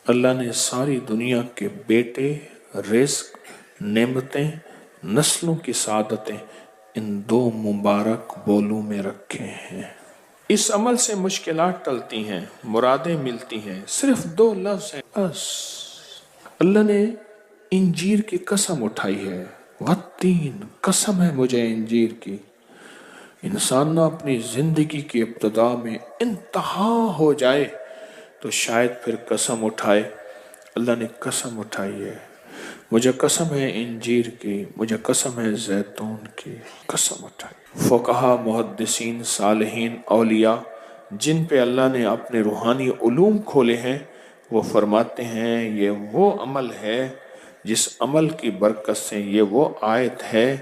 اللہ نے ساری دنیا کے بیٹے، رزق، نعمتیں، نسلوں کی سعادتیں ان دو مبارک بولوں میں رکھے ہیں۔ اس عمل سے مشکلات ٹلتی ہیں، مرادیں ملتی ہیں، صرف دو لفظ ہیں بس۔ اللہ نے انجیر کی قسم اٹھائی ہے، والتین، قسم ہے مجھے انجیر کی۔ انسان نہ اپنی زندگی کی ابتدا میں انتہا ہو جائے تو شاید پھر قسم اٹھائے۔ اللہ نے قسم اٹھائی ہے، مجھے قسم ہے انجیر کی، مجھے قسم ہے زیتون کی، قسم اٹھائی۔ فقہا، محدثین، صالحین، اولیاء جن پہ اللہ نے اپنے روحانی علوم کھولے ہیں، وہ فرماتے ہیں یہ وہ عمل ہے جس عمل کی برکت سے، یہ وہ آیت ہے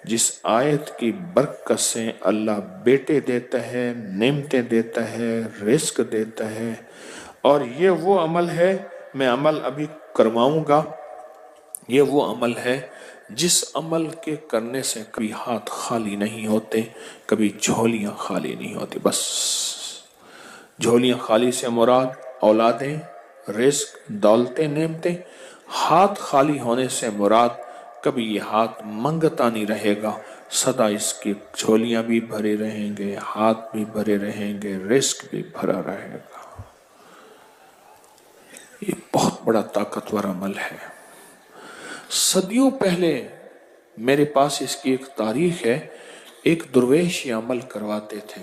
جس آیت کی برکت سے اللہ بیٹے دیتا ہے، نعمتیں دیتا ہے، رزق دیتا ہے، اور یہ وہ عمل ہے، میں عمل ابھی کرواؤں گا، یہ وہ عمل ہے جس عمل کے کرنے سے کبھی ہاتھ خالی نہیں ہوتے، کبھی جھولیاں خالی نہیں ہوتی۔ بس جھولیاں خالی سے مراد اولادیں، رزق، دولتیں، نعمتیں۔ ہاتھ خالی ہونے سے مراد کبھی یہ ہاتھ منگتا نہیں رہے گا، سدا اس کی جھولیاں بھی بھرے رہیں گے، ہاتھ بھی بھرے رہیں گے، رزق بھی بھرا رہے گا۔ یہ بہت بڑا طاقتور عمل ہے۔ صدیوں پہلے میرے پاس اس کی ایک تاریخ ہے، ایک درویش یہ عمل کرواتے تھے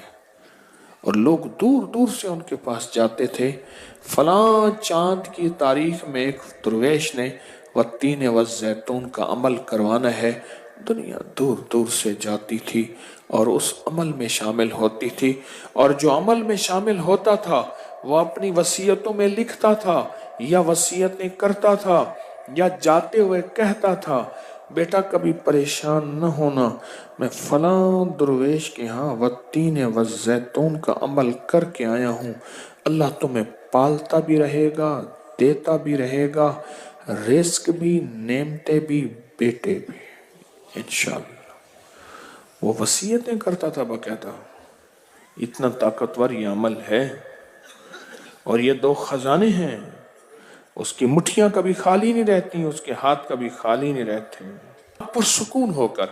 اور لوگ دور دور سے ان کے پاس جاتے تھے۔ فلاں چاند کی تاریخ میں ایک درویش نے والتین والزیتون کا عمل کروانا ہے، دنیا دور دور سے جاتی تھی اور اس عمل میں شامل ہوتی تھی، اور جو عمل میں شامل ہوتا تھا وہ اپنی وصیتوں میں لکھتا تھا یا وصیتیں کرتا تھا یا جاتے ہوئے کہتا تھا، بیٹا کبھی پریشان نہ ہونا، میں فلاں درویش کے ہاں والتین والزیتون کا عمل کر کے آیا ہوں، اللہ تمہیں پالتا بھی رہے گا، دیتا بھی رہے گا، رزق بھی، نعمتیں بھی، بیٹے بھی، انشاءاللہ۔ وہ وصیتیں کرتا تھا باقاعدہ۔ اتنا طاقتور یہ عمل ہے، اور یہ دو خزانے ہیں، اس کی مٹھیاں کبھی خالی نہیں رہتی، اس کے ہاتھ کبھی خالی نہیں رہتے۔ آپ پرسکون ہو کر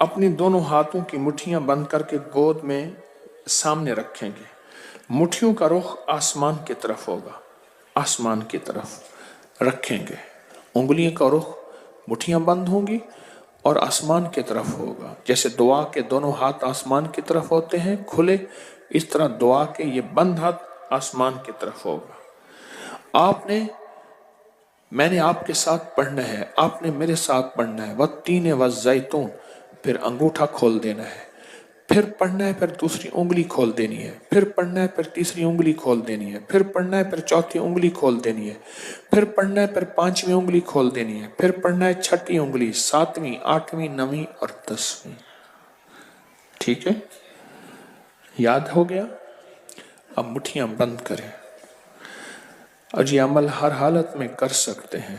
اپنی دونوں ہاتھوں کی مٹھیاں بند کر کے گود میں سامنے رکھیں گے، مٹھیوں کا رخ آسمان کی طرف ہوگا، آسمان کی طرف رکھیں گے، انگلیوں کا رخ، مٹھیاں بند ہوں گی اور آسمان کی طرف ہوگا۔ جیسے دعا کے دونوں ہاتھ آسمان کی طرف ہوتے ہیں کھلے، اس طرح دعا کے یہ بند ہاتھ آسمان کی طرف ہوگا۔ میں نے آپ کے ساتھ پڑھنا ہے، آپ نے میرے ساتھ پڑھنا ہے، والتین والزیتون، پھر انگوٹھا کھول دینا ہے، پھر پڑھنا ہے، پھر دوسری انگلی کھول دینی ہے، پھر پڑھنا ہے، پھر تیسری انگلی کھول دینی ہے، پھر پڑھنا ہے، پھر چوتھی انگلی کھول دینی ہے، پھر پڑھنا ہے، پھر پانچویں انگلی کھول دینی ہے، پھر پڑھنا ہے چھٹی انگلی، ساتویں، آٹھویں، نویں اور 10ویں۔ ٹھیک ہے، یاد ہو گیا؟ اب مٹھیاں بند کریں، اور یہ عمل ہر حالت میں کر سکتے ہیں۔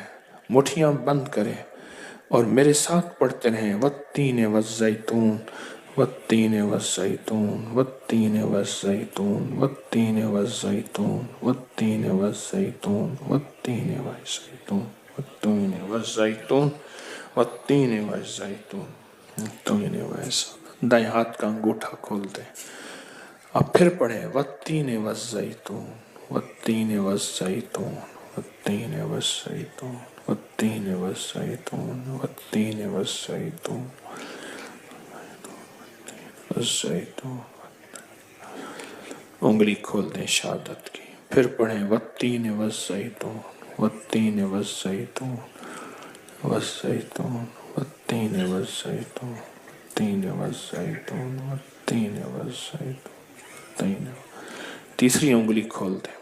مٹھیاں بند کریں اور میرے ساتھ پڑھتے رہیں، والتین والزیتون، والتین والزیتون، والتین والزیتون، والتین والزیتون، والتین والزیتون، والتین والزیتون، والتین والزیتون، والتین والزیتون، والتین والزیتون۔ دائیں ہاتھ کا انگوٹھا کھول دیں، اب پھر پڑھیں، والتین والزیتون، والتین والزیتون، والتین والزیتون، والتین والزیتون، والتین والزیتون، والزیتون۔ انگلی کھول دیں شہادت کی، پھر پڑھیں، والتین والزیتون، والتین والزیتون، والزیتون، والتین والزیتون، والتین والزیتون، والتین والزیتون۔ تیسری انگلی کھول دیں،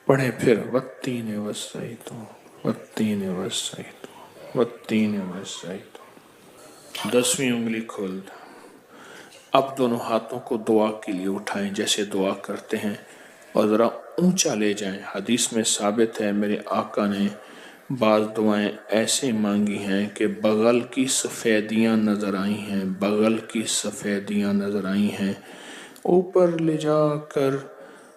پڑھیں پھر، والتین والزیتون، والتین والزیتون، والتین والزیتون۔ 10ویں انگلی کھول دیں۔ اب دونوں ہاتھوں کو دعا کے لیے اٹھائیں جیسے دعا کرتے ہیں، اور ذرا اونچا لے جائیں۔ حدیث میں ثابت ہے میرے آقا نے بعض دعائیں ایسے مانگی ہیں کہ بغل کی سفیدیاں نظر آئی ہیں، بغل کی سفیدیاں نظر آئی ہیں۔ اوپر لے جا کر